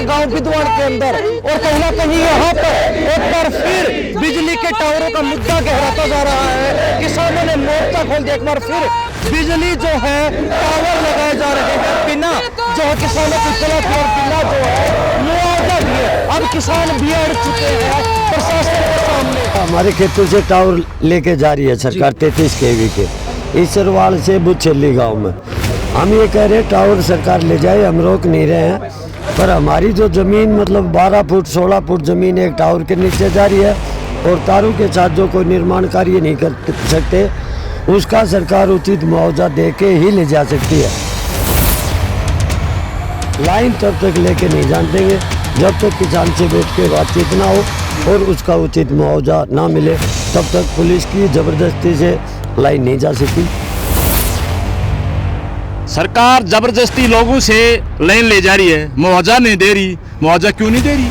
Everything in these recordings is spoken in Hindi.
गांव बिदवाड़ के अंदर, और कहीं ना कहीं यहाँ पर एक बार फिर बिजली के टावरों का मुद्दा गहराता जा रहा है। किसानों ने मोर्चा खोल दिया, एक बार फिर बिजली जो है टावर लगाए जा रहे हैं बिना जो है किसानों की तलब और बिना जो है मुआवजा दिए। अब किसान भी अड़ चुके हैं प्रशासन के सामने। हमारे खेतों से टावर लेके जा रही है सरकार 33 kV के ईसरवाल से बुछेली गांव में। हम ये कह रहे हैं टावर सरकार ले जाए, हम रोक नहीं रहे हैं, पर हमारी जो जमीन मतलब 12 फुट 16 फुट जमीन एक टावर के नीचे जा रही है और तारों के साथ जो कोई निर्माण कार्य नहीं कर सकते उसका सरकार उचित मुआवजा दे के ही ले जा सकती है। लाइन तब तक लेके नहीं जान देंगे जब तक किसान से बैठ के बातचीत ना हो और उसका उचित मुआवजा ना मिले, तब तक पुलिस की जबरदस्ती से लाइन नहीं जा सकती। सरकार जबरदस्ती लोगों से लाइन ले जा रही है, मुआवजा नहीं दे रही। मुआवजा क्यों नहीं दे रही?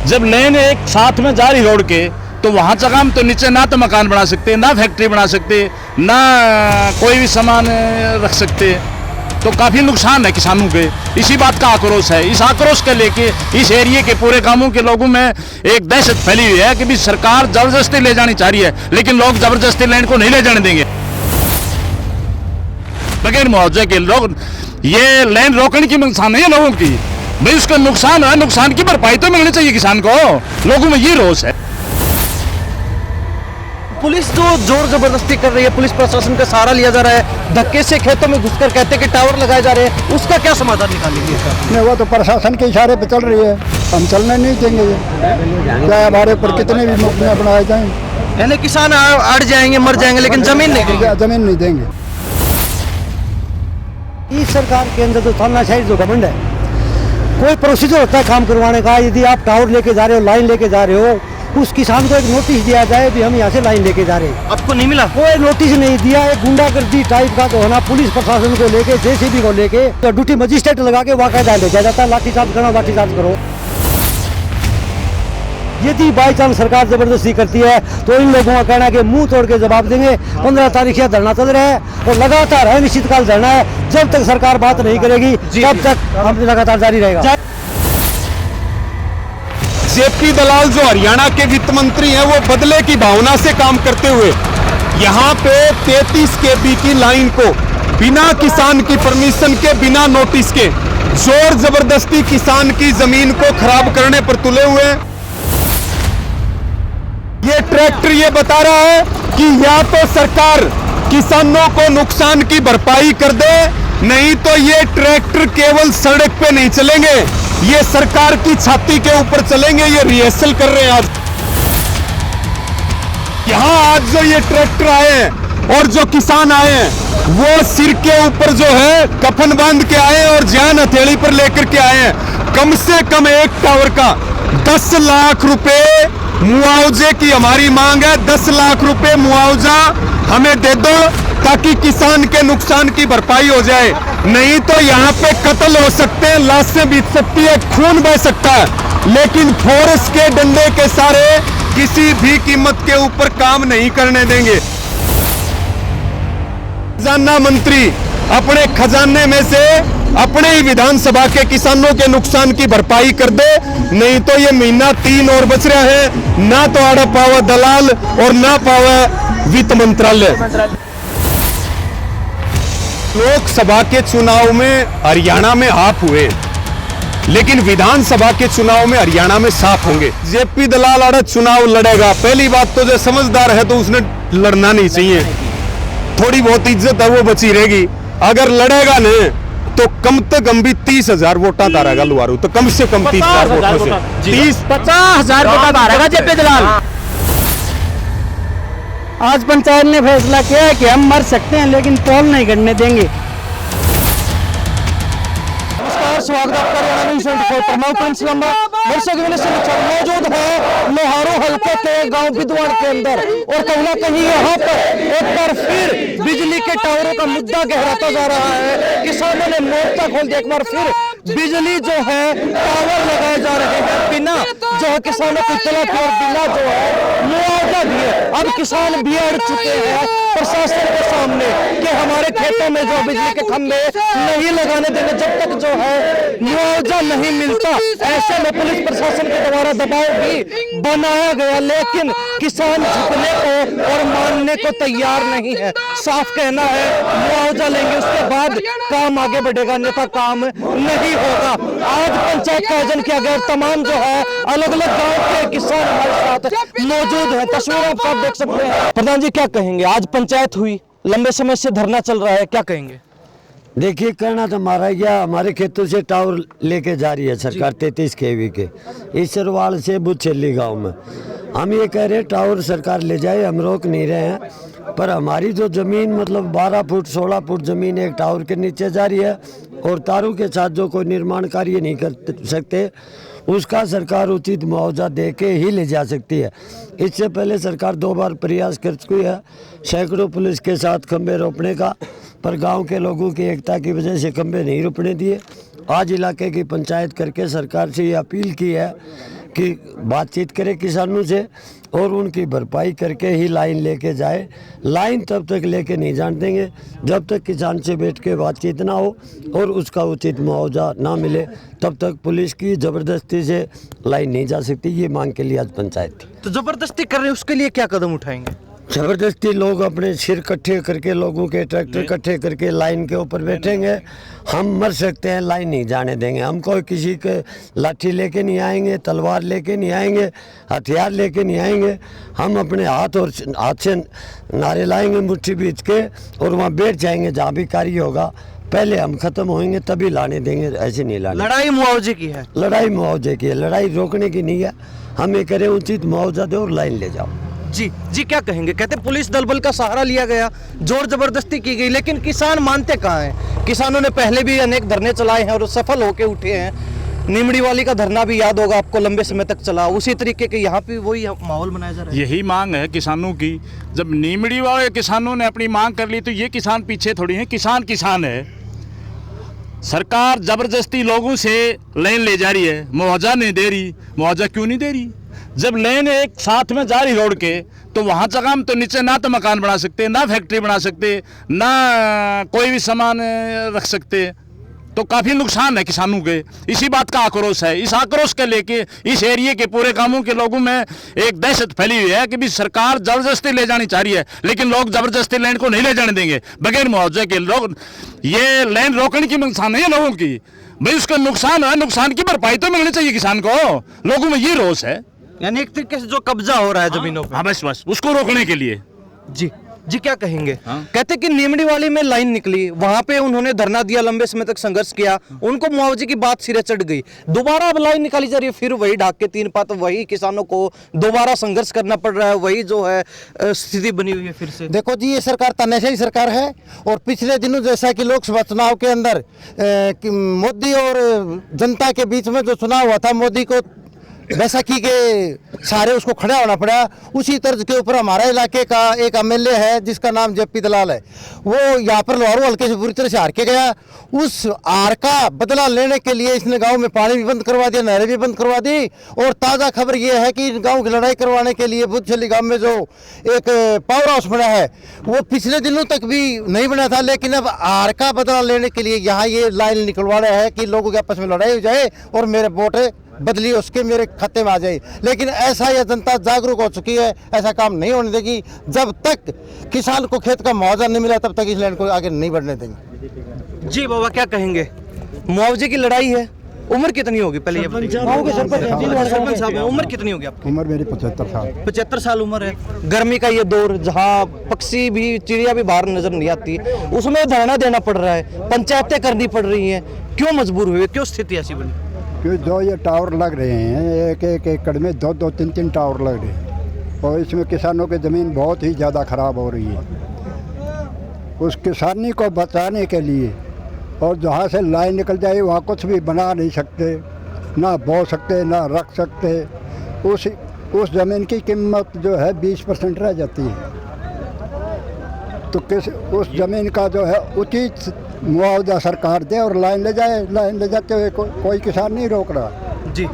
जब लाइन एक साथ में जा रही रोड के, तो वहाँ जगह हम तो नीचे ना तो मकान बना सकते, ना फैक्ट्री बना सकते, ना कोई भी सामान रख सकते, तो काफ़ी नुकसान है किसानों के। इसी बात का आक्रोश है। इस आक्रोश के लेके इस एरिया के पूरे गांवों के लोगों में एक दहशत फैली हुई है कि भी सरकार जबरदस्ती ले जानी चाह रही है, लेकिन लोग जबरदस्ती लाइन को नहीं ले जाने देंगे बगैर मुआवजे के। लोग ये लाइन रोकने की नुकसान नहीं है लोगों की, भाई उसका नुकसान है, नुकसान की भरपाई तो मिलनी चाहिए किसान को। लोगों में ये रोष है। पुलिस जो जोर जबरदस्ती कर रही है, पुलिस प्रशासन का सहारा लिया जा रहा है, धक्के से खेतों में घुसकर कहते हैं कि टावर लगाए जा रहे हैं, उसका क्या समाधान निकालेंगे? नहीं, वो तो प्रशासन के इशारे पे चल रही है, हम चलने नहीं देंगे। चाहे हमारे ऊपर कितने भी मुकदमे बनाए जाएं, यानी किसान अड़ जाएंगे, मर जाएंगे, लेकिन जमीन नहीं देंगे। जमीन नहीं देंगे। इस सरकार के अंदर तो तानाशाही जो घमंड है, कोई प्रोसीजर होता है काम करवाने का। यदि आप टावर लेके जा रहे हो, लाइन लेके जा रहे हो, उस किसान को एक नोटिस दिया जाए भी हम यहाँ से लाइन लेके जा रहे हैं। आपको नहीं मिला? कोई नोटिस नहीं दिया। एक गुंडागर्दी टाइप का जो है ना, पुलिस प्रशासन को लेके जेसीबी को लेके तो ड्यूटी मजिस्ट्रेट लगा के वाकायदा ले जाया जाता है, लाठीचार्ज करना, लाठीचार्ज करो। यदि बाई चांस सरकार जबरदस्ती करती है तो इन लोगों का कहना है कि मुंह तोड़ के जवाब देंगे। 15 तारीख से धरना चल रहा है और लगातार अनिश्चितकाल धरना है। जब तक सरकार बात नहीं करेगी तब तक हम लगातार जारी रहेगा। जेपी दलाल जो हरियाणा के वित्त मंत्री हैं, वो बदले की भावना से काम करते हुए यहाँ पे 33 kV की लाइन को बिना किसान की परमिशन के, बिना नोटिस के जोर जबरदस्ती किसान की जमीन को खराब करने पर तुले हुए हैं। ये ट्रैक्टर ये बता रहा है कि या तो सरकार किसानों को नुकसान की भरपाई कर दे, नहीं तो ये ट्रैक्टर केवल सड़क पे नहीं चलेंगे, ये सरकार की छाती के ऊपर चलेंगे। ये रिहर्सल कर रहे हैं आज। यहां आज जो ये ट्रैक्टर आए हैं और जो किसान आए हैं, वो सिर के ऊपर जो है कफन बांध के आए हैं और जान हथेली पर लेकर के आए हैं। कम से कम एक टावर का 10 लाख रुपए मुआवजे की हमारी मांग है। 10 लाख रुपए मुआवजा हमें दे दो ताकि किसान के नुकसान की भरपाई हो जाए, नहीं तो यहाँ पे कत्ल हो सकते हैं, लाशें बीत सकती है, खून बह सकता है, लेकिन फोर्स के डंडे के सारे किसी भी कीमत के ऊपर काम नहीं करने देंगे। खजाना मंत्री अपने खजाने में से अपने ही विधानसभा के किसानों के नुकसान की भरपाई कर दे, नहीं तो ये महीना 3 और बच रहा है, ना तो आड़ा पावा दलाल और ना पावा वित्त मंत्रालय। लोकसभा के चुनाव में हरियाणा में हाफ हुए, लेकिन विधानसभा के चुनाव में हरियाणा में साफ होंगे। जेपी दलाल आड़ा चुनाव लड़ेगा। पहली बात तो जो समझदार है तो उसने लड़ना नहीं चाहिए, थोड़ी बहुत इज्जत है वो बची रहेगी। अगर लड़ेगा न तो कम से कम भी 30,000 वोटा तारेगा लुआरू, तो कम से कम 30,000 वोटों से 50,000 वोटा तारेगा जेपी दलाल। आज पंचायत ने फैसला किया है कि हम मर सकते हैं लेकिन पोल नहीं करने देंगे। नमस्कार, स्वागत है आपका हरियाणा न्यूज़ 24 पर। मैं प्रिंस लंबा मौजूद है लोहारू हल्के के गांव बिदवाड़ के अंदर, और कहीं ना कहीं यहाँ पर एक बार फिर बिजली के टावरों का मुद्दा गहराता जा रहा है। किसानों ने मोर्चा खोल दिया, एक बार फिर बिजली जो है टावर लगाए जा रहे हैं बिना जो है किसानों की तलब और बिना जो है मुआवजा दिए। अब किसान भी अड़ चुके हैं प्रशासन के सामने कि हमारे खेतों में जो बिजली के खंभे नहीं लगाने देंगे जब तक जो है मुआवजा नहीं मिलता। ऐसे में पुलिस प्रशासन के द्वारा दबाव भी बनाया गया, लेकिन किसान झुकने को और मानने को तैयार नहीं है। साफ कहना है मुआवजा लेंगे उसके बाद काम आगे बढ़ेगा, अन्यथा काम नहीं होगा। आज पंचायत का आयोजन किया गया, तमाम जो है अलग अलग गांव के किसान हमारे साथ मौजूद है। तस्वीरें आप सब देख सकते हैं। प्रधान जी क्या कहेंगे, आज पंचायत हुई, लंबे समय से धरना चल रहा है, क्या कहेंगे? देखिए, कहना तो हमारा क्या, हमारे खेतों से टावर लेके जा रही है सरकार 33 kV के, ईसरवाल से बुछेली गांव में। हम ये कह रहे हैं टावर सरकार ले जाए, हम रोक नहीं रहे हैं, पर हमारी जो ज़मीन मतलब 12 फुट 16 फुट ज़मीन एक टावर के नीचे जा रही है और तारों के साथ जो कोई निर्माण कार्य नहीं कर सकते, उसका सरकार उचित मुआवजा दे के ही ले जा सकती है। इससे पहले सरकार 2 बार प्रयास कर चुकी है, सैकड़ों पुलिस के साथ खंबे रोपने का, पर गांव के लोगों की एकता की वजह से खंबे नहीं रोपने दिए। आज इलाके की पंचायत करके सरकार से ये अपील की है कि बातचीत करे किसानों से और उनकी भरपाई करके ही लाइन लेके जाए। लाइन तब तक लेके नहीं जान देंगे जब तक किसान से बैठ के बातचीत ना हो और उसका उचित मुआवजा ना मिले, तब तक पुलिस की ज़बरदस्ती से लाइन नहीं जा सकती। ये मांग के लिए आज पंचायत थी। तो जबरदस्ती कर रहे हैं, उसके लिए क्या कदम उठाएंगे? ज़बरदस्ती लोग अपने सिर इकट्ठे करके, लोगों के ट्रैक्टर इकट्ठे करके लाइन के ऊपर बैठेंगे। हम मर सकते हैं, लाइन नहीं जाने देंगे। हम कोई किसी के लाठी लेके नहीं आएंगे, तलवार लेके नहीं आएंगे, हथियार लेके नहीं आएंगे। हम अपने हाथ से नारे लाएंगे मुट्ठी बीच के और वहाँ बैठ जाएंगे जहाँ भी कार्य होगा। पहले हम खत्म होएंगे तभी लाने देंगे, ऐसे नहीं लाने। लड़ाई मुआवजे की है, लड़ाई मुआवजे की है, लड़ाई रोकने की नहीं है। हम ये करें उचित मुआवजा दो और लाइन ले जाओ। जी क्या कहेंगे? कहते पुलिस दल बल का सहारा लिया गया, जोर जबरदस्ती की गई, लेकिन किसान मानते कहाँ हैं? किसानों ने पहले भी अनेक धरने चलाए हैं और सफल होके उठे हैं। नीमड़ी वाली का धरना भी याद होगा आपको, लंबे समय तक चला। उसी तरीके के यहाँ पे वही माहौल बनाया जा रहा है। यही मांग है किसानों की। जब नीमड़ी वाले किसानों ने अपनी मांग कर ली तो ये किसान पीछे थोड़ी है, किसान किसान है। सरकार जबरदस्ती लोगों से लाइन ले जा रही है, मुआवजा नहीं दे रही। मुआवजा क्यों नहीं दे रही? जब लाइन एक साथ में जा रही रोड के, तो वहाँ जगह हम तो नीचे ना तो मकान बना सकते, ना फैक्ट्री बना सकते, ना कोई भी सामान रख सकते। तो काफ़ी नुकसान है किसानों के। इसी बात का आक्रोश है। इस आक्रोश के लेके इस एरिया के पूरे गांवों के लोगों में एक दहशत फैली हुई है कि भी सरकार ज़बरदस्ती ले जानी चाह रही है, लेकिन लोग ज़बरदस्ती लैंड को नहीं ले जाने देंगे बगैर मुआवजे के। लोग ये लैंड रोकने की मंशा नहीं है लोगों की, भाई उसका नुकसान है, नुकसान की भरपाई तो मिलनी चाहिए किसान को। लोगों में ये रोष है, यानी एक तरीके से जो कब्जा हो रहा है जमीनों पे। हाँ बस उसको रोकने के लिए। जी क्या कहेंगे? कहते कि नीमड़ी वाली में लाइन निकली, वहां पे उन्होंने धरना दिया, लंबे समय तक संघर्ष किया, उनको मुआवजे की बात सिरे चढ़ गई। दोबारा अब लाइन निकाली जा रही है, फिर वही ढाक के 3 पात, वही किसानों को दोबारा संघर्ष करना पड़ रहा है, वही जो है स्थिति बनी हुई है फिर से। देखो जी, ये सरकार तानाशाही सरकार है और पिछले दिनों जैसा कि लोकसभा चुनाव के अंदर मोदी और जनता के बीच में जो चुनाव हुआ था, मोदी को बैसाखी के सारे उसको खड़ा होना पड़ा, उसी तर्ज के ऊपर हमारा इलाके का एक एमएलए है जिसका नाम जेपी दलाल है, वो यहाँ पर लोहारू हल्के से बुरी तरह से हार के गया। उस हार का बदला लेने के लिए इसने गांव में पानी भी बंद करवा दिया, नहरें भी बंद करवा दी। और ताज़ा खबर ये है कि गांव की लड़ाई करवाने के लिए बुद्धछली गांव में जो एक पावर हाउस बना है, वो पिछले दिनों तक भी नहीं बना था, लेकिन अब हार का बदला लेने के लिए यहाँ ये लाइन निकलवा रहा है कि लोगों के आपस में लड़ाई हो जाए और मेरे वोट बदली उसके मेरे खाते में आ जाए। लेकिन ऐसा यह जनता जागरूक हो चुकी है, ऐसा काम नहीं होने देगी। जब तक किसान को खेत का मुआवजा नहीं मिला तब तक इस लैंड को आगे नहीं बढ़ने देंगे। जी बाबा क्या कहेंगे? मुआवजे की लड़ाई है, उम्र कितनी होगी पहले ये बताइए? सरपंच साहब, उम्र कितनी होगी आपकी? उम्र मेरी 75 साल। 75 साल उम्र है। गर्मी का ये दौर जहाँ पक्षी भी, चिड़िया भी बाहर नजर नहीं आती, उसमें धरना देना पड़ रहा है, पंचायतें करनी पड़ रही हैं। क्यों मजबूर हुए, क्यों स्थिति ऐसी बनी? क्योंकि जो ये टावर लग रहे हैं, एक एकड़ में 2-2, 3-3 टावर लग रहे हैं और इसमें किसानों की ज़मीन बहुत ही ज़्यादा ख़राब हो रही है। उस किसानी को बचाने के लिए और जहाँ से लाइन निकल जाए वहाँ कुछ भी बना नहीं सकते, ना बो सकते, ना रख सकते। उस ज़मीन की कीमत जो है 20% रह जाती है। तो उस ज़मीन का जो है उचित मुआवजा सरकार दे और लाइन ले जाए। लाइन ले जाते हुए कोई किसान नहीं रोक रहा जी,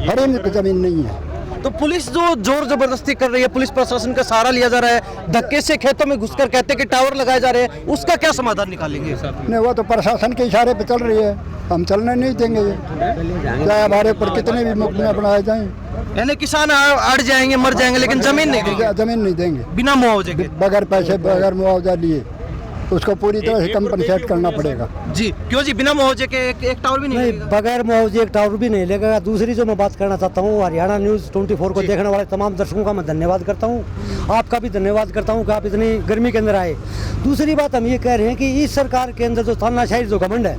हरी ज़मीन नहीं है। तो पुलिस जो जोर जबरदस्ती कर रही है, पुलिस प्रशासन का सहारा लिया जा रहा है, धक्के से खेतों में घुसकर कहते हैं कि टावर लगाए जा रहे हैं, उसका क्या समाधान निकालेंगे? नहीं, वो तो प्रशासन के इशारे पे चल रही है, हम चलने नहीं देंगे ये, चाहे हमारे ऊपर कितने भी मुकदमे बनाए जाएं। यानी किसान अड़ जाएंगे, मर जाएंगे, लेकिन जमीन नहीं देंगे, जमीन नहीं देंगे बिना मुआवजे के। बगैर पैसे, बगैर मुआवजा लिए उसको पूरी तरह से कंपनसेट करना पड़ेगा। जी क्यों जी, बिना मुआवजे के एक टावर भी नहीं नहीं, लगेगा? बगैर मुआवजे एक टावर भी नहीं लगेगा। दूसरी जो मैं बात करना चाहता हूँ, हरियाणा न्यूज़ 24 को देखने वाले तमाम दर्शकों का मैं धन्यवाद करता हूँ, आपका भी धन्यवाद करता हूँ कि आप इतनी गर्मी के अंदर आए। दूसरी बात हम ये कह रहे हैं कि इस सरकार के अंदर जो तानाशाही, जो घमंड है,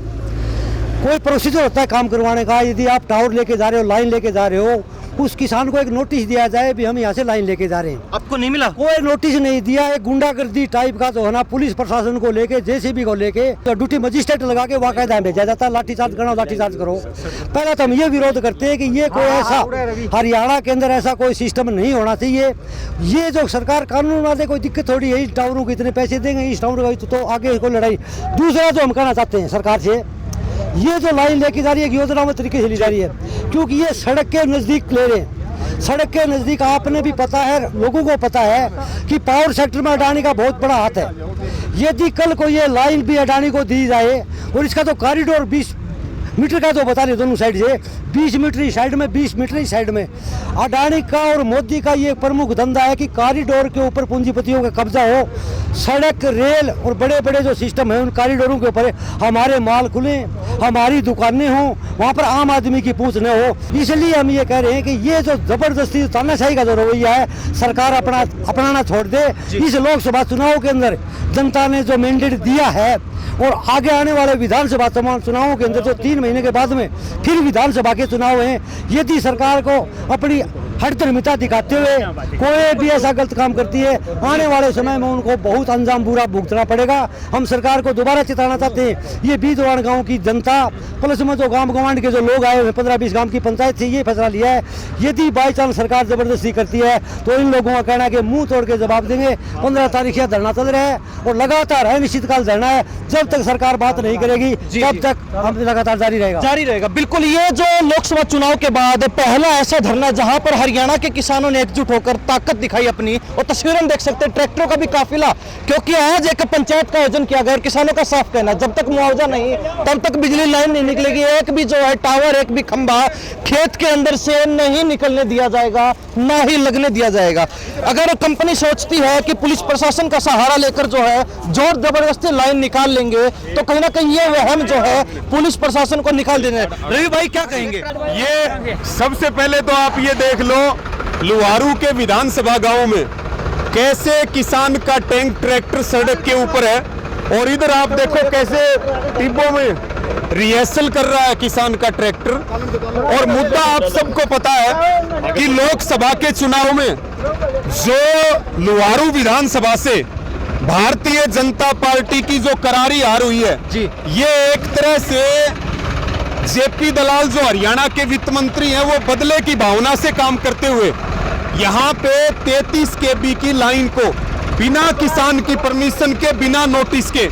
कोई प्रोसीजर होता है काम करवाने का। यदि आप टावर लेके जा रहे हो, लाइन लेके जा रहे हो, उस किसान को एक नोटिस दिया जाए भी हम यहाँ से लाइन लेके जा रहे हैं। आपको नहीं मिला? कोई नोटिस नहीं दिया। एक गुंडागर्दी टाइप का जो है ना, पुलिस प्रशासन को लेके, जेसीबी को लेके तो ड्यूटी मजिस्ट्रेट लगा के वाकायदा भेजा जाता है, लाठीचार्ज करना, लाठीचार्ज करो। पहले तो हम ये विरोध करते हैं कि ये कोई ऐसा हरियाणा के अंदर ऐसा कोई सिस्टम नहीं होना चाहिए। ये जो सरकार कानून बना दे, कोई दिक्कत थोड़ी है, इस टावरों को इतने पैसे देंगे, इस टावर का तो आगे कोई लड़ाई। दूसरा जो हम कहना चाहते हैं सरकार से, ये जो लाइन लेके जा रही है योजनाबद्ध तरीके से ली जा रही है, क्योंकि ये सड़क के नज़दीक ले रहे हैं। सड़क के नज़दीक आपने भी पता है, लोगों को पता है कि पावर सेक्टर में अडानी का बहुत बड़ा हाथ है। यदि कल को ये लाइन भी अडानी को दी जाए और इसका तो कॉरिडोर 20 मीटर का जो बता रहे दोनों साइड से, 20 मीटर इस साइड में, 20 मीटर इस साइड में, अडानी का और मोदी का ये प्रमुख धंधा है कि कॉरिडोर के ऊपर पूंजीपतियों का कब्जा हो। सड़क, रेल और बड़े बड़े जो सिस्टम है उन कॉरिडोरों के ऊपर हमारे माल खुले, हमारी दुकानें हों, वहाँ पर आम आदमी की पूछ न हो। इसलिए हम ये कह रहे हैं कि ये जो जबरदस्ती तानाशाही का जो रवैया है, सरकार अपनाना छोड़ दे। इस लोकसभा चुनाव के अंदर जनता ने जो मैंडेट दिया है और आगे आने वाले विधानसभा चुनावों के अंदर जो 3 महीने के बाद में फिर विधानसभा के चुनाव हैं, यदि सरकार को अपनी हठधर्मिता दिखाते हुए कोई भी ऐसा गलत काम करती है, आने वाले समय में उनको बहुत अंजाम बुरा भुगतना पड़ेगा। हम सरकार को दोबारा चेताना चाहते हैं, ये बीदवाड़ गांव की जनता प्लस में जो गांव गंवांड के जो लोग आए हुए 15-20 गांव की पंचायत से ये फैसला लिया है। यदि बाई चांस सरकार जबरदस्ती करती है तो इन लोगों का कहना है कि मुंह तोड़ के जवाब देंगे। 15 तारीख यह धरना चल रहा है और लगातार अनिश्चितकाल धरना है। जब तक सरकार बात नहीं करेगी तब तक हम लगातार जारी रहेगा। बिल्कुल, ये जो लोकसभा चुनाव के बाद पहला ऐसा धरना जहां पर हरियाणा के किसानों ने एकजुट होकर ताकत दिखाई अपनी, और तस्वीरें देख सकते हैं ट्रैक्टरों का भी काफिला, क्योंकि आज एक पंचायत का आयोजन किया गया और किसानों का साफ कहना, जब तक मुआवजा नहीं तब तक बिजली लाइन नहीं निकलेगी, एक भी जो है टावर, एक भी खंभा खेत के अंदर से नहीं निकलने दिया जाएगा, ना ही लगने दिया जाएगा। अगर कंपनी सोचती है कि पुलिस प्रशासन का सहारा लेकर जो है जोर जबरदस्ती लाइन निकाल लेंगे, तो कहीं ना कहीं ये वहम जो है पुलिस प्रशासन को निकाल देना है। रवि भाई क्या कहेंगे? ये सबसे पहले तो आप ये देख लो, लुहारू के विधानसभा गांव में कैसे किसान का टैंक ट्रैक्टर सड़क के ऊपर है, और इधर आप देखो कैसे टिब्बों में रिहर्सल कर रहा है किसान का ट्रैक्टर। और मुद्दा आप सबको पता है कि लोकसभा के चुनाव में जो लुहारू विधानसभा से भारतीय जनता पार्टी की जो करारी हार हुई है जी, ये एक तरह से जेपी दलाल जो हरियाणा के वित्त मंत्री हैं, वो बदले की भावना से काम करते हुए यहाँ पे 33 केबी की लाइन को बिना किसान की परमिशन के, बिना नोटिस के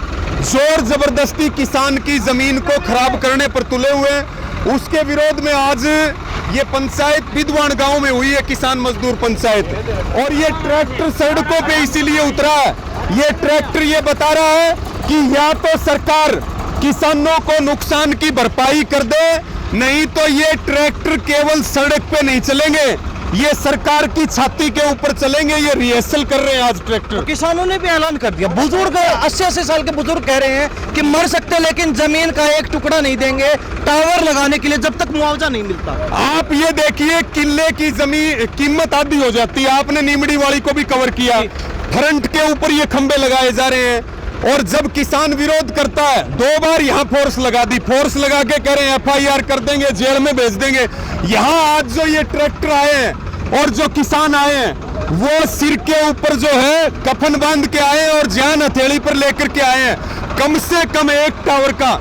जोर जबरदस्ती किसान की जमीन को खराब करने पर तुले हुए हैं। उसके विरोध में आज ये पंचायत बिदवाड़ गांव में हुई है, किसान मजदूर पंचायत, और ये ट्रैक्टर सड़कों पे इसीलिए उतरा है। ये ट्रैक्टर ये बता रहा है कि या तो सरकार किसानों को नुकसान की भरपाई कर दे, नहीं तो ये ट्रैक्टर केवल सड़क पे नहीं चलेंगे, ये सरकार की छाती के ऊपर चलेंगे। ये रिहर्सल कर रहे हैं आज ट्रैक्टर। किसानों ने भी ऐलान कर दिया, बुजुर्ग 80-80 साल के बुजुर्ग कह रहे हैं कि मर सकते लेकिन जमीन का एक टुकड़ा नहीं देंगे टावर लगाने के लिए जब तक मुआवजा नहीं मिलता। आप ये देखिए, किले की जमीन कीमत आधी हो जाती है। आपने नीमड़ी वाली को भी कवर किया, फ्रंट के ऊपर ये खंबे लगाए जा रहे हैं, और जब किसान विरोध करता है 2 बार यहाँ फोर्स लगा दी, फोर्स लगा के कह रहे हैं FIR कर देंगे, जेल में भेज देंगे। यहाँ आज जो ये ट्रैक्टर आए हैं और जो किसान आए हैं, वो सिर के ऊपर जो है कफन बांध के आए हैं और जान हथेली पर लेकर के आए हैं। कम से कम एक टावर का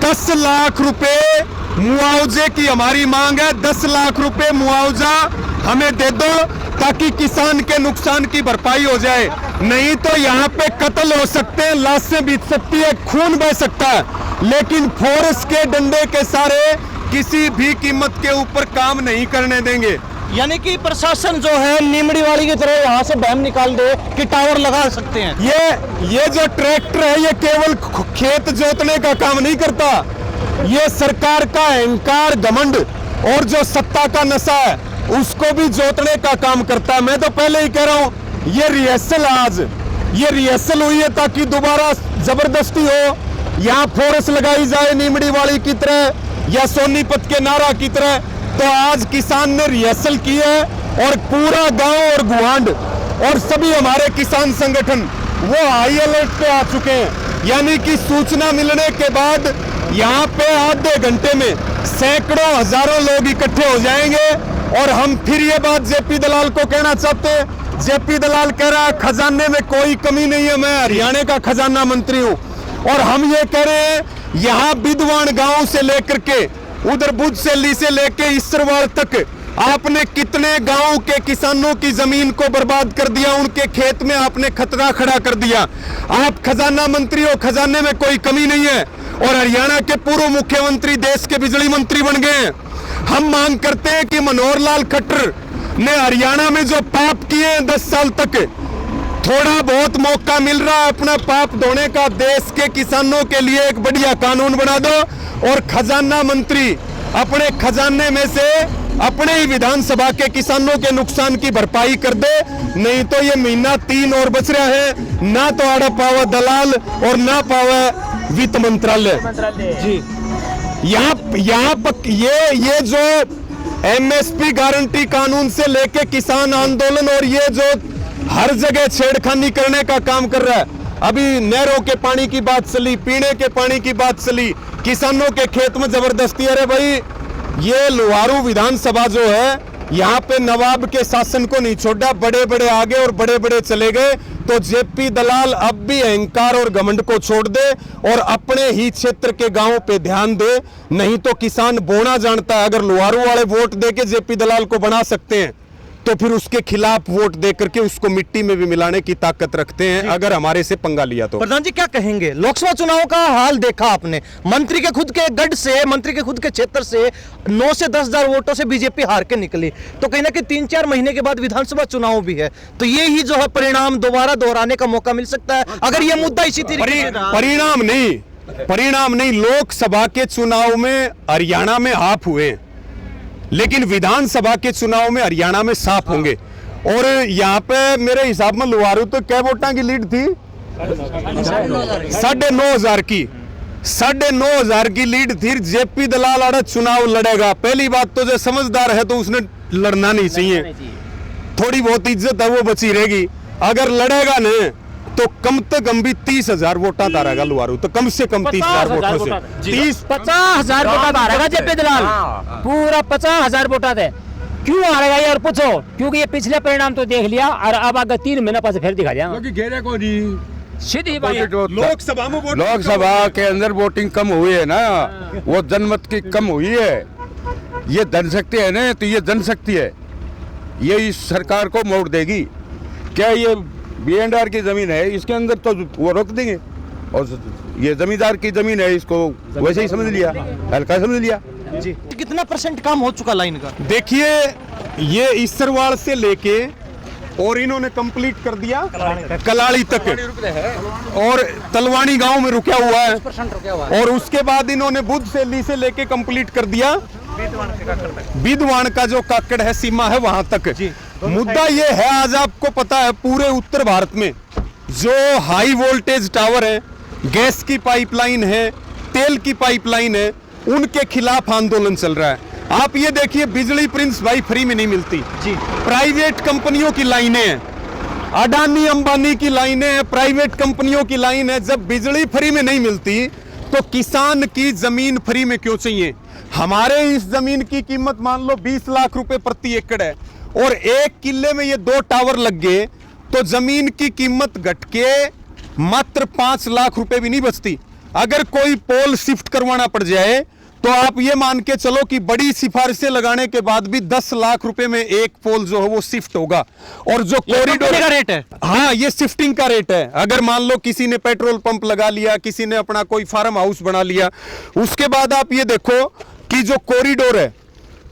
10 लाख रुपए मुआवजे की हमारी मांग है। 10 लाख रुपए मुआवजा हमें दे दो ताकि किसान के नुकसान की भरपाई हो जाए, नहीं तो यहाँ पे कत्ल हो सकते हैं, लाशें बीत सकती है, खून बह सकता है। लेकिन फोर्स के डंडे के सारे किसी भी कीमत के ऊपर काम नहीं करने देंगे। यानी कि प्रशासन जो है नीमड़ी वाली की तरह यहाँ से बहम निकाल दे कि टावर लगा सकते हैं। ये जो ट्रैक्टर है ये केवल खेत जोतने का काम नहीं करता, ये सरकार का अहंकार, घमंड और जो सत्ता का नशा है उसको भी जोतने का काम करता है। मैं तो पहले ही कह रहा हूँ, ये रिहर्सल आज ये रिहर्सल हुई है ताकि दोबारा जबरदस्ती हो, यहाँ फोर्स लगाई जाए नीमड़ी वाली की तरह या सोनीपत के नारा की तरह। तो आज किसान ने रिहर्सल की है और पूरा गांव और गुहांड और सभी हमारे किसान संगठन वो हाई अलर्ट पे आ चुके हैं। यानी कि सूचना मिलने के बाद यहाँ पे आधे घंटे में सैकड़ों हजारों लोग इकट्ठे हो जाएंगे। और हम फिर ये बात जेपी दलाल को कहना चाहते हैं, जेपी दलाल कह रहा है खजाने में कोई कमी नहीं है, मैं हरियाणा का खजाना मंत्री हूँ। और हम ये कह रहे हैं यहाँ बिदवान गांव से लेकर के उधर बुधसेली से लेके इसरवाल तक आपने कितने गांव के किसानों की जमीन को बर्बाद कर दिया, उनके खेत में आपने खतरा खड़ा कर दिया। आप खजाना मंत्री हो, खजाने में कोई कमी नहीं है। और हरियाणा के पूर्व मुख्यमंत्री देश के बिजली मंत्री बन गए हैं। हम मांग करते हैं कि मनोहर लाल खट्टर ने हरियाणा में जो पाप किए हैं 10 साल तक, थोड़ा बहुत मौका मिल रहा है अपना पाप धोने का। देश के किसानों के लिए एक बढ़िया कानून बना दो और खजाना मंत्री अपने खजाने में से अपने ही विधानसभा के किसानों के नुकसान की भरपाई कर दे। नहीं तो ये महीना 3 और बच रहा है, ना तो आड़ा पावा दलाल और ना पावा वित्त मंत्रालय जी। यहाँ ये जो एमएसपी गारंटी कानून से लेके किसान आंदोलन और ये जो हर जगह छेड़खानी करने का काम कर रहा है। अभी नहरों के पानी की बात चली, पीने के पानी की बात चली, किसानों के खेत में जबरदस्ती। अरे भाई, ये लुहारू विधानसभा जो है यहाँ पे नवाब के शासन को नहीं छोड़ा, बड़े बड़े आगे और बड़े बड़े चले गए। तो जेपी दलाल अब भी अहंकार और घमंड को छोड़ दे और अपने ही क्षेत्र के गांवों पे ध्यान दे। नहीं तो किसान बोना जानता है, अगर लुहारू वाले वोट देके जेपी दलाल को बना सकते हैं तो फिर उसके खिलाफ वोट दे करके उसको मिट्टी में भी मिलाने की ताकत रखते हैं, अगर हमारे से पंगा लिया तो। प्रधान जी क्या कहेंगे, लोकसभा चुनाव का हाल देखा आपने, मंत्री के खुद के गढ़ से, मंत्री के खुद के क्षेत्र से 9 से 10 हजार वोटों से बीजेपी हार के निकली। तो कहीं ना कहीं 3-4 महीने के बाद विधानसभा चुनाव भी है, तो ये ही जो है परिणाम दोबारा दोहराने का मौका मिल सकता है अगर ये मुद्दा इसी तरीके परिणाम नहीं। लोकसभा के चुनाव में हरियाणा में हाफ हुए, लेकिन विधानसभा के चुनाव में हरियाणा में साफ होंगे। और यहाँ पे मेरे हिसाब में लुहारू तो क्या वोटां की लीड थी, 9,500 की, 9,500 की लीड थी। जेपी दलाल आड़ा चुनाव लड़ेगा, पहली बात तो जो समझदार है तो उसने लड़ना नहीं चाहिए, थोड़ी बहुत इज्जत है वो बची रहेगी। अगर लड़ेगा न तो कम से कम भी 30,000 वोटा धारेगा लुहारू, तो कम से कम 30,000 वोटों से 50,000 वोटा धारेगा जेपी दलाल, पूरा 50,000 वोटा थे। क्यों हारेगा ये और पूछो, क्योंकि ये पिछले परिणाम तो देख लिया और अब आगे 3 महीने पास फिर दिखा जाएगा। सीधी बात, लोकसभा के अंदर वोटिंग कम हुई है ना, वो जनमत की कम हुई है। ये जनशक्ति है ना, तो ये जनशक्ति है, ये इस सरकार को मोड़ देगी। क्या ये B&R की जमीन है, इसके अंदर तो वो रोक देंगे, और ये जमींदार की जमीन है, इसको वैसे ही समझ लिया, हल्का समझ लिया जी। कितना % काम हो चुका लाइन का? देखिए, ये इसरवाल से लेके और इन्होंने कंप्लीट कर दिया कलाड़ी तक, और तलवानी गांव में रुका हुआ है। और उसके बाद इन्होंने बुधसेली से लेके कंप्लीट कर दिया बिदवान का जो काकड़ है, सीमा है वहां तक। मुद्दा ये है, आज आपको पता है पूरे उत्तर भारत में जो हाई वोल्टेज टावर है, गैस की पाइपलाइन है, तेल की पाइपलाइन है, उनके खिलाफ आंदोलन चल रहा है। आप ये देखिए, बिजली प्रिंस भाई फ्री में नहीं मिलती जी, प्राइवेट कंपनियों की लाइनें हैं, अडानी अंबानी की लाइनें हैं, प्राइवेट कंपनियों की लाइन है। जब बिजली फ्री में नहीं मिलती तो किसान की जमीन फ्री में क्यों चाहिए? हमारे इस जमीन की कीमत मान लो 20 लाख रुपए प्रति एकड़ है, और 1 किले में ये 2 टावर लग गए तो जमीन की कीमत घट के मात्र 5 लाख रुपए भी नहीं बचती। अगर कोई पोल शिफ्ट करवाना पड़ जाए तो आप ये मान के चलो कि बड़ी सिफारिशें लगाने के बाद भी 10 लाख रुपए में एक पोल जो है वो शिफ्ट होगा। और जो कॉरिडोर का रेट है, हाँ, ये शिफ्टिंग का रेट है। अगर मान लो किसी ने पेट्रोल पंप लगा लिया, किसी ने अपना कोई फार्म हाउस बना लिया, उसके बाद आप ये देखो कि जो कॉरिडोर है,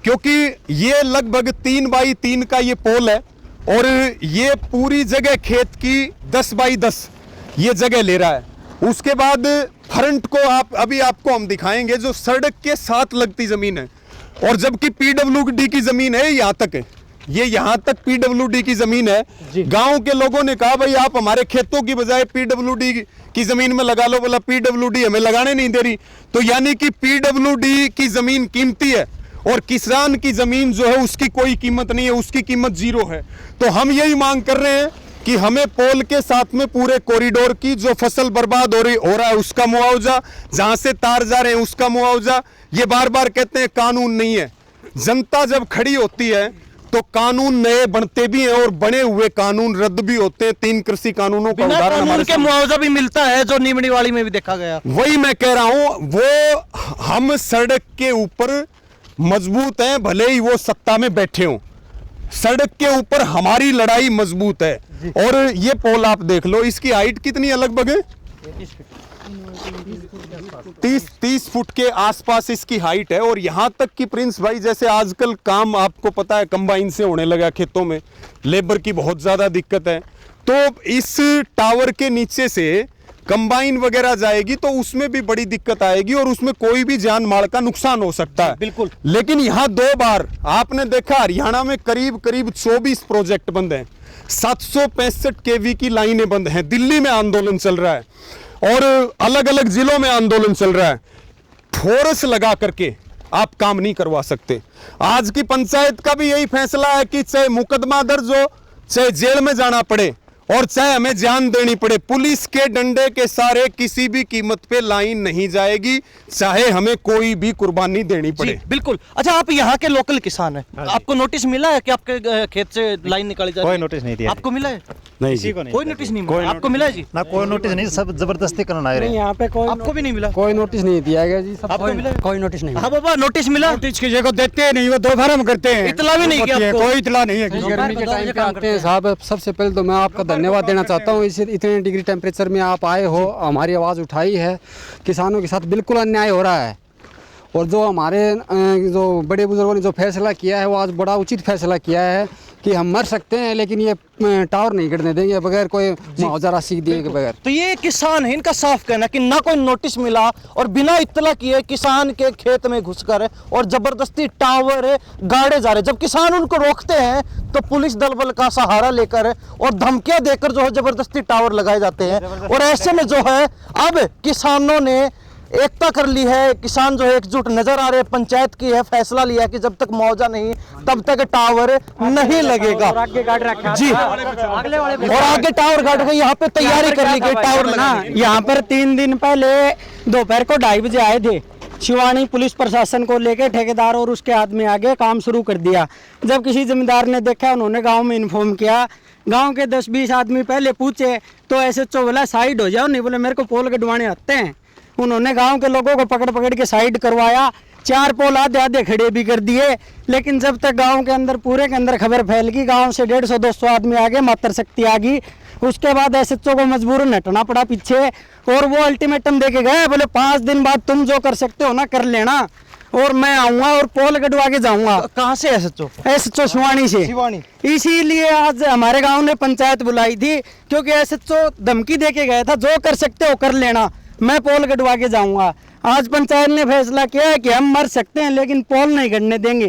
क्योंकि ये लगभग 3 बाई 3 का ये पोल है और ये पूरी जगह खेत की 10 बाई 10 ये जगह ले रहा है। उसके बाद फ्रंट को अभी आपको हम दिखाएंगे जो सड़क के साथ लगती जमीन है, और जबकि पीडब्ल्यूडी की जमीन है यहाँ तक है, ये यहाँ तक पीडब्ल्यूडी की जमीन है। गांव के लोगों ने कहा भाई आप हमारे खेतों की बजाय पीडब्ल्यूडी की जमीन में लगा लो, बोला पीडब्ल्यूडी हमें लगाने नहीं दे रही। तो यानी कि पीडब्ल्यूडी की जमीन कीमती है और किसान की जमीन जो है उसकी कोई कीमत नहीं है, उसकी कीमत 0 है। तो हम यही मांग कर रहे हैं कि हमें पोल के साथ में पूरे कॉरिडोर की जो फसल बर्बाद हो रहा है उसका मुआवजा, जहां से तार जा रहे हैं उसका मुआवजा। ये बार बार कहते हैं कानून नहीं है, जनता जब खड़ी होती है तो कानून नए बनते भी हैं और बने हुए कानून रद्द भी होते हैं। 3 कृषि कानूनों का उदाहरण हमारे के मुआवजा भी मिलता है जो निमड़ी वाली में भी देखा गया। वही मैं कह रहा हूं, वो हम सड़क के ऊपर मजबूत हैं, भले ही वो सत्ता में बैठे हों, सड़क के ऊपर हमारी लड़ाई मजबूत है। और ये पोल आप देख लो, इसकी हाइट कितनी है, लगभग 30 फुट के आसपास इसकी हाइट है। और यहां तक कि प्रिंस भाई जैसे आजकल काम आपको पता है कंबाइन से होने लगा, खेतों में लेबर की बहुत ज्यादा दिक्कत है, तो इस टावर के नीचे से कंबाइन वगैरह जाएगी तो उसमें भी बड़ी दिक्कत आएगी और उसमें कोई भी जान माल का नुकसान हो सकता है। बिल्कुल। लेकिन यहाँ 2 बार आपने देखा, हरियाणा में करीब 24 प्रोजेक्ट बंद हैं, 765 केवी की लाइनें बंद हैं, दिल्ली में आंदोलन चल रहा है और अलग अलग जिलों में आंदोलन चल रहा है। ठोरस लगा करके आप काम नहीं करवा सकते। आज की पंचायत का भी यही फैसला है कि चाहे मुकदमा दर्ज हो, चाहे जेल में जाना पड़े और चाहे हमें जान देनी पड़े, पुलिस के डंडे के सारे किसी भी कीमत पे लाइन नहीं जाएगी, चाहे हमें कोई भी कुर्बानी देनी पड़े। बिल्कुल। अच्छा, आप यहाँ के लोकल किसान हैं, आपको नोटिस मिला है कि आपके खेत से लाइन निकाली जा रही है? कोई नोटिस नहीं दिया। आपको मिला है? नहीं जी, कोई नोटिस नहीं मिला। आपको मिला है जी? ना कोई नोटिस नहीं, सब जबरदस्ती करना है। यहाँ पे कोई आपको भी नहीं मिला? कोई नोटिस नहीं दिया गया जी। आपको मिला? कोई नोटिस नहीं। हाँ बाबा, नोटिस मिला? नोटिस किसी को देते नहीं, वो 2 फार्म करते हैं, इतला भी नहीं किया आपको? कोई इतला नहीं है। गर्मी के टाइम पे आते हैं साहब, सबसे पहले तो मैं आपका धन्यवाद देना चाहता हूँ, इस इतने डिग्री टेम्परेचर में आप आए हो, हमारी आवाज़ उठाई है। किसानों के साथ बिल्कुल अन्याय हो रहा है और जो हमारे जो बड़े बुजुर्गों ने जो फैसला किया है वो आज बड़ा उचित फैसला किया है कि हम मर सकते हैं लेकिन ये टावर नहीं गिरने देंगे बगैर कोई मुआवजा राशि दिए के बगैर। तो ये किसान है, इनका साफ कहना कि ना कोई नोटिस मिला और बिना इत्तला किए किसान के खेत में घुसकर और जबरदस्ती टावर गाड़े जा रहे। जब किसान उनको रोकते हैं तो पुलिस दल बल का सहारा लेकर और धमकियां देकर जो है जबरदस्ती टावर लगाए जाते हैं। और ऐसे में जो है अब किसानों ने एकता कर ली है, किसान जो है एकजुट नजर आ रहे हैं। पंचायत की है फैसला लिया कि जब तक मुआवजा नहीं तब तक टावर नहीं लगेगा जी। और आगे टावर गाड़ के यहाँ पे तैयारी कर ली गई टावर लगाना। यहाँ पर 3 दिन पहले दोपहर को 2:30 बजे आए थे शिवानी पुलिस प्रशासन को लेकर, ठेकेदार और उसके आदमी आगे काम शुरू कर दिया। जब किसी जमींदार ने देखा, उन्होंने गांव में इन्फॉर्म किया। गांव के 10-20 आदमी पहले पूछे तो ऐसे बोला साइड हो जाओ, नहीं बोले मेरे को पोल कटवाने आते हैं। उन्होंने गांव के लोगों को पकड़ के साइड करवाया। 4 पोल आधे खड़े भी कर दिए। लेकिन जब तक गांव के अंदर पूरे के अंदर खबर फैल गई, गांव से 150-200 आदमी आ गए, मातर शक्ति आ गई। उसके बाद एसएचओ को मजबूरन हटना पड़ा पीछे और वो अल्टीमेटम देके गए, बोले 5 दिन बाद तुम जो कर सकते हो ना कर लेना और मैं आऊंगा और पोल कटवा के जाऊंगा। कहाँ से एसएचओ? एसएचओ शिवानी से। इसीलिए आज हमारे गाँव ने पंचायत बुलाई थी क्योंकि एसएचओ धमकी दे के गया था, जो कर सकते हो कर लेना, मैं पोल कटवा के जाऊंगा। आज पंचायत ने फैसला किया है कि हम मर सकते हैं लेकिन पोल नहीं कटने देंगे।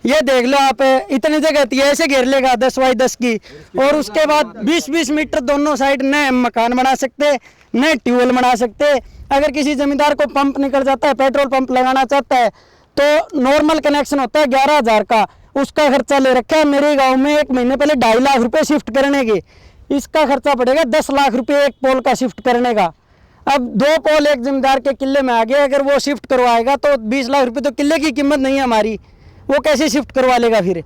ये देख लो आप, इतनी जगह थी ऐसे घेर लेगा 10 बाई 10 की और उसके बाद 20-20 मीटर दोनों साइड नए मकान बना सकते, नए ट्यूबवेल बना सकते। अगर किसी जमींदार को पंप निकल जाता है, पेट्रोल पंप लगाना चाहता है तो नॉर्मल कनेक्शन होता है 11,000 का, उसका खर्चा ले रखा है मेरे गाँव में 1 महीने पहले 2.5 लाख रुपये शिफ्ट करने के। इसका खर्चा पड़ेगा 10 लाख रुपये एक पोल का शिफ्ट करने का। अब 2 पोल एक जमींदार के किले में आ गए, अगर वो शिफ्ट करवाएगा तो 20 लाख रुपए तो किले की कीमत नहीं है हमारी, वो कैसे शिफ्ट करवा लेगा फिर।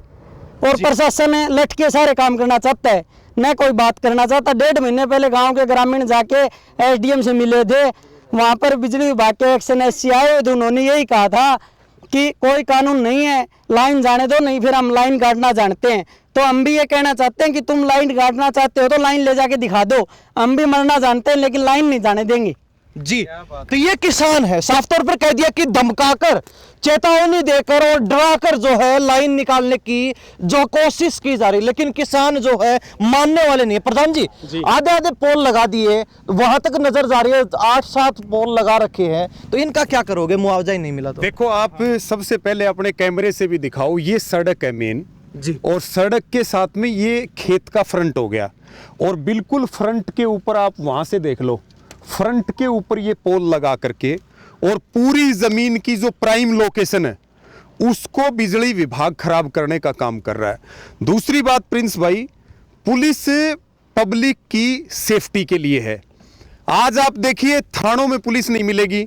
और प्रशासन लट के सारे काम करना चाहता है, न कोई बात करना चाहता। 1.5 महीने पहले गांव के ग्रामीण जाके एसडीएम से मिले थे, वहाँ पर बिजली विभाग के एक्शन एससी आए तो उन्होंने यही कहा था कि कोई कानून नहीं है, लाइन जाने दो, नहीं फिर हम लाइन काटना जानते हैं। तो हम भी ये कहना चाहते हैं कि तुम लाइन काटना चाहते हो तो लाइन ले जाके दिखा दो, हम भी मरना जानते हैं लेकिन लाइन नहीं जाने देंगे। जी। तो ये किसान है, साफ तौर पर कह दिया कि धमकाकर, चेतावनी देकर और डराकर जो है लाइन निकालने की जो कोशिश की जा रही, लेकिन किसान जो है मानने वाले नहीं है। प्रधान जी, आधे आधे पोल लगा दिए, वहां तक नजर जा रही है, 8-7 पोल लगा रखे हैं, तो इनका क्या करोगे? मुआवजा ही नहीं मिला तो? देखो, आप सबसे पहले अपने कैमरे से भी दिखाओ, ये सड़क है मेन जी, और सड़क के साथ में ये खेत का फ्रंट हो गया, और बिल्कुल फ्रंट के ऊपर आप वहां से देख लो, फ्रंट के ऊपर ये पोल लगा करके, और पूरी जमीन की जो प्राइम लोकेशन है उसको बिजली विभाग खराब करने का काम कर रहा है। दूसरी बात प्रिंस भाई, पुलिस पब्लिक की सेफ्टी के लिए है। आज आप देखिए, थानों में पुलिस नहीं मिलेगी,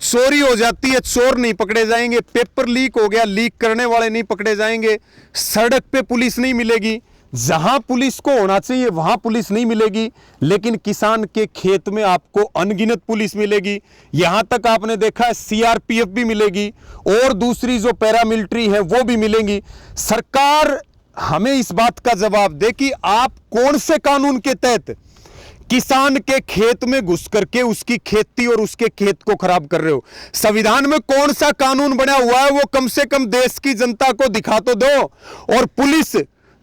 चोरी हो जाती है, चोर नहीं पकड़े जाएंगे, पेपर लीक हो गया, लीक करने वाले नहीं पकड़े जाएंगे, सड़क पे पुलिस नहीं मिलेगी, जहां पुलिस को होना चाहिए वहां पुलिस नहीं मिलेगी, लेकिन किसान के खेत में आपको अनगिनत पुलिस मिलेगी। यहां तक आपने देखा है सीआरपीएफ भी मिलेगी, और दूसरी जो पैरामिलिट्री है वो भी मिलेंगी। सरकार हमें इस बात का जवाब दे कि आप कौन से कानून के तहत किसान के खेत में घुस करके उसकी खेती और उसके खेत को खराब कर रहे हो। संविधान में कौन सा कानून बना हुआ है वो कम से कम देश की जनता को दिखा तो दो। और पुलिस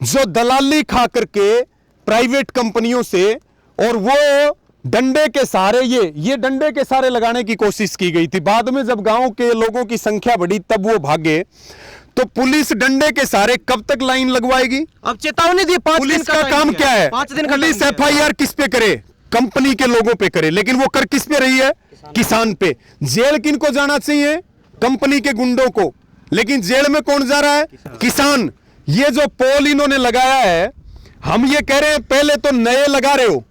जो दलाली खा करके प्राइवेट कंपनियों से, और वो डंडे के सहारे, ये डंडे के सहारे लगाने की कोशिश की गई थी। बाद में जब गांव के लोगों की संख्या बढ़ी तब वो भागे। तो पुलिस डंडे के सहारे कब तक लाइन लगवाएगी? अब चेतावनी दी, 5 दिन पुलिस का काम क्या है? 5 दिन का पुलिस एफआईआर किस पे करे? कंपनी के लोगों पे करे, लेकिन वो कर किस पे रही है? किसान पे। जेल किन को जाना चाहिए? कंपनी के गुंडों को, लेकिन जेल में कौन जा रहा है? किसान। ये जो पोल इन्होंने लगाया है, हम ये कह रहे हैं पहले तो नए लगा रहे हो,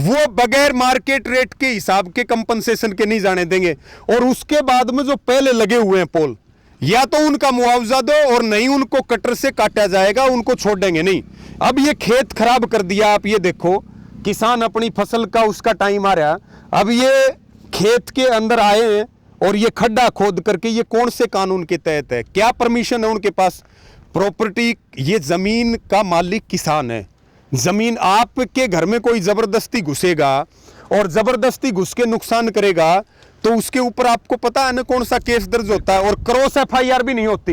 वो बगैर मार्केट रेट के हिसाब के कंपनसेशन के नहीं जाने देंगे, और उसके बाद में जो पहले लगे हुए हैं पोल, या तो उनका मुआवजा दो और नहीं उनको कटर से काटा जाएगा, उनको छोड़ेंगे नहीं। अब ये खेत खराब कर दिया, आप ये देखो, किसान अपनी फसल का उसका टाइम आ रहा, अब ये खेत के अंदर आए हैं और ये खड्डा खोद करके, ये कौन से कानून के तहत है? क्या परमिशन है उनके पास? प्रॉपर्टी, ये जमीन का मालिक किसान है। जमीन, आपके घर में कोई जबरदस्ती घुसेगा और जबरदस्ती घुस के नुकसान करेगा तो उसके ऊपर आपको पता है ना कौन सा केस दर्ज होता है, और क्रॉस एफआईआर भी नहीं होती,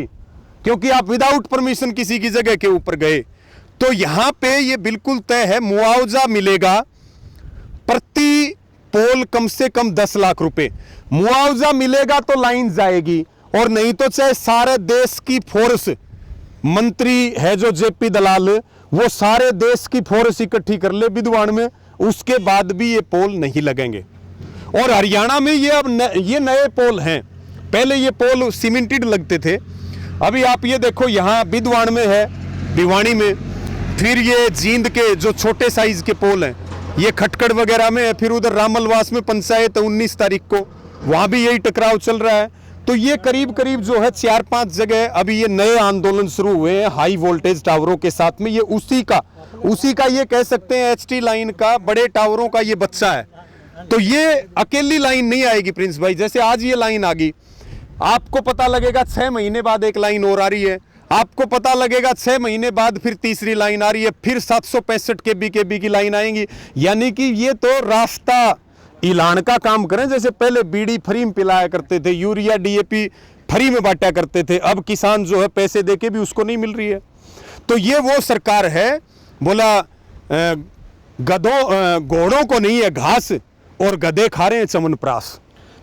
क्योंकि आप विदाउट परमिशन किसी की जगह के ऊपर गए। तो यहां पे ये बिल्कुल तय है, मुआवजा मिलेगा प्रति पोल कम से कम 10 लाख रुपए मुआवजा मिलेगा तो लाइन जाएगी, और नहीं तो चाहे सारे देश की फोर्स, मंत्री है जो जेपी दलाल, वो सारे देश की फोर्स इकट्ठी कर ले बिदवान में, उसके बाद भी ये पोल नहीं लगेंगे। और हरियाणा में ये अब ये नए पोल हैं, पहले ये पोल सीमेंटेड लगते थे। अभी आप ये देखो, यहाँ बिदवान में है, भिवानी में, फिर ये जींद के जो छोटे साइज के पोल हैं, ये खटकड़ वगैरह में है, फिर उधर रामलवास में पंचायत 19 तारीख को, वहाँ भी यही टकराव चल रहा है। तो ये करीब करीब जो है 4-5 जगह अभी ये नए आंदोलन शुरू हुए हैं हाई वोल्टेज टावरों के साथ में। ये उसी का ये कह सकते हैं एचटी लाइन का, बड़े टावरों का ये बच्चा है। तो ये अकेली लाइन नहीं आएगी प्रिंस भाई, जैसे आज ये लाइन आ गई, आपको पता लगेगा 6 महीने बाद एक लाइन और आ रही है, आपको पता लगेगा 6 महीने बाद फिर तीसरी लाइन आ रही है, फिर 765 केबी की लाइन आएंगी। यानी कि ये तो रास्ता ऐलान का काम करें, जैसे पहले बीड़ी फ्री में पिलाया करते थे, यूरिया डीएपी फ्री में बांटा करते थे, अब किसान जो है पैसे देके भी उसको नहीं मिल रही है। तो ये वो सरकार है, बोला घोड़ों को नहीं है घास और गधे खा रहे हैं चमनप्राश।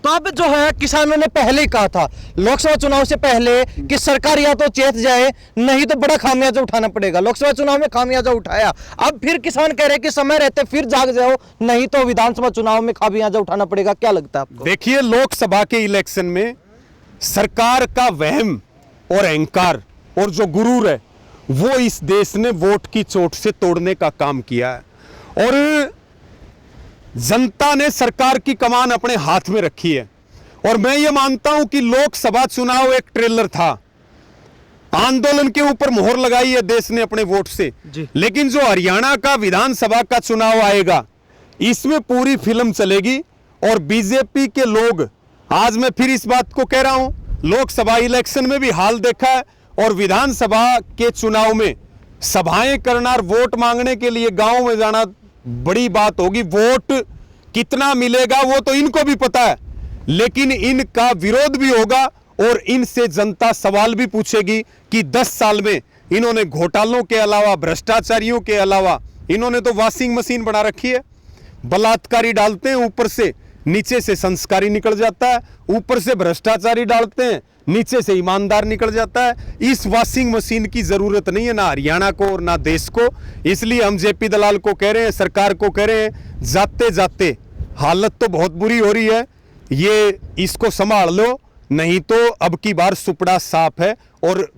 तो अब जो है किसानों ने पहले ही कहा था लोकसभा चुनाव से पहले कि सरकार या तो चेत जाए, नहीं तो बड़ा खामियाजा उठाना पड़ेगा। लोकसभा चुनाव में खामियाजा उठाया, अब फिर किसान कह रहे कि समय रहते फिर जाग जाओ, नहीं तो विधानसभा चुनाव में खामियाजा उठाना पड़ेगा। क्या लगता है आपको? देखिए, लोकसभा के इलेक्शन में सरकार का वहम और अहंकार और जो गुरूर है वो इस देश ने वोट की चोट से तोड़ने का काम किया है, और जनता ने सरकार की कमान अपने हाथ में रखी है। और मैं ये मानता हूं कि लोकसभा चुनाव एक ट्रेलर था, आंदोलन के ऊपर मोहर लगाई है देश ने अपने वोट से, लेकिन जो हरियाणा का विधानसभा का चुनाव आएगा इसमें पूरी फिल्म चलेगी। और बीजेपी के लोग, आज मैं फिर इस बात को कह रहा हूं, लोकसभा इलेक्शन में भी हाल देखा है और विधानसभा के चुनाव में सभाएं करना और वोट मांगने के लिए गांव में जाना बड़ी बात होगी। वोट कितना मिलेगा वो तो इनको भी पता है, लेकिन इनका विरोध भी होगा और इनसे जनता सवाल भी पूछेगी कि 10 साल में इन्होंने घोटालों के अलावा, भ्रष्टाचारियों के अलावा, इन्होंने तो वॉशिंग मशीन बना रखी है। बलात्कारी डालते हैं, ऊपर से नीचे से संस्कारी निकल जाता है, ऊपर से भ्रष्टाचारी डालते हैं, नीचे से ईमानदार निकल जाता है। इस वॉशिंग मशीन की जरूरत नहीं है ना हरियाणा को और ना देश को। इसलिए हम जेपी दलाल को कह रहे हैं, सरकार को कह रहे हैं, जाते जाते हालत तो बहुत बुरी हो रही है, ये इसको संभाल लो, नहीं तो अब की बार सुपड़ा साफ है। और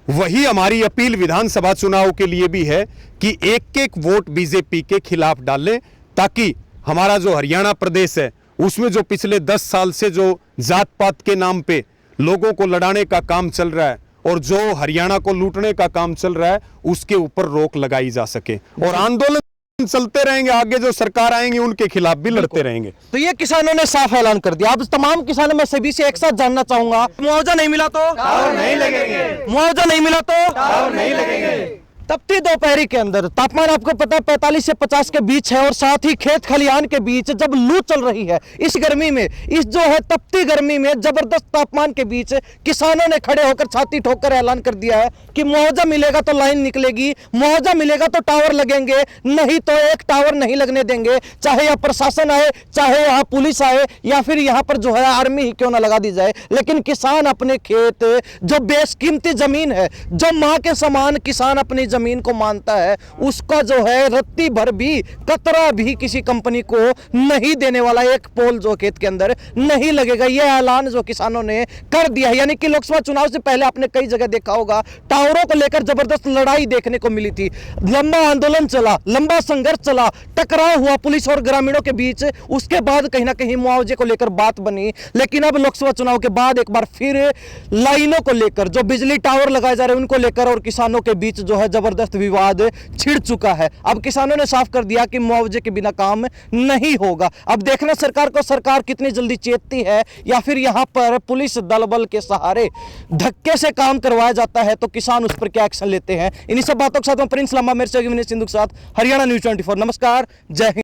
वही हमारी अपील विधानसभा चुनाव के लिए भी है कि एक एक वोट बीजेपी के खिलाफ डालें, ताकि हमारा जो हरियाणा प्रदेश है उसमें जो पिछले 10 साल से जो जात पात के नाम पे लोगों को लड़ाने का काम चल रहा है और जो हरियाणा को लूटने का काम चल रहा है, उसके ऊपर रोक लगाई जा सके। और आंदोलन चलते रहेंगे, आगे जो सरकार आएंगे उनके खिलाफ भी लड़ते रहेंगे। तो ये किसानों ने साफ ऐलान कर दिया। अब तमाम किसानों में सभी से एक साथ जानना चाहूंगा, मुआवजा नहीं मिला तो टावर नहीं लगेंगे, मुआवजा नहीं मिला तो टावर नहीं लगेंगे। तपती दोपहरी के अंदर तापमान आपको पता है 45 से 50 के बीच है, और साथ ही खेत खलिहान के बीच जब लू चल रही है, इस गर्मी में, इस जो है तपती गर्मी में, जबरदस्त तापमान के बीच किसानों ने खड़े होकर छाती ठोककर ऐलान कर दिया है कि मुआवजा मिलेगा तो लाइन निकलेगी, मुआवजा मिलेगा तो टावर लगेंगे, नहीं तो एक टावर नहीं लगने देंगे। चाहे यहाँ प्रशासन आए, चाहे यहाँ पुलिस आए, या फिर यहाँ पर जो है आर्मी ही क्यों ना लगा दी जाए, लेकिन किसान अपने खेत, जो बेशकीमती जमीन है, जो माँ के समान किसान अपनी जमीन को मानता है, उसका जो है रत्ती भर भी, कतरा भी किसी कंपनी को नहीं देने वाला, एक पोल जो खेत के अंदर नहीं लगेगा। यह ऐलान जो किसानों ने कर दिया है। यानी कि लोकसभा चुनाव से पहले आपने कई जगह देखा होगा, टावरों को लेकर जबरदस्त लड़ाई देखने को मिली थी, लंबा आंदोलन चला, लंबा संघर्ष चला, टकराव हुआ पुलिस और ग्रामीणों के बीच, उसके बाद कहीं ना कहीं मुआवजे को लेकर बात बनी। लेकिन अब लोकसभा चुनाव के बाद एक बार फिर लाइनों को लेकर, जो बिजली टावर लगाए जा रहे हैं उनको लेकर और किसानों के बीच जो है जबरदस्त विवाद छिड़ चुका है। अब किसानों ने साफ कर दिया कि मुआवजे के बिना काम नहीं होगा। अब देखना सरकार कितनी जल्दी चेतती है, या फिर यहां पर पुलिस दल बल के सहारे धक्के से काम करवाया जाता है, तो किसान उस पर क्या एक्शन लेते हैं। इन्हीं सब बातों के साथ मैं प्रिंस लांबा, मेरे सिंधु के साथ, हरियाणा न्यूज़ 24। नमस्कार, जय हिंद।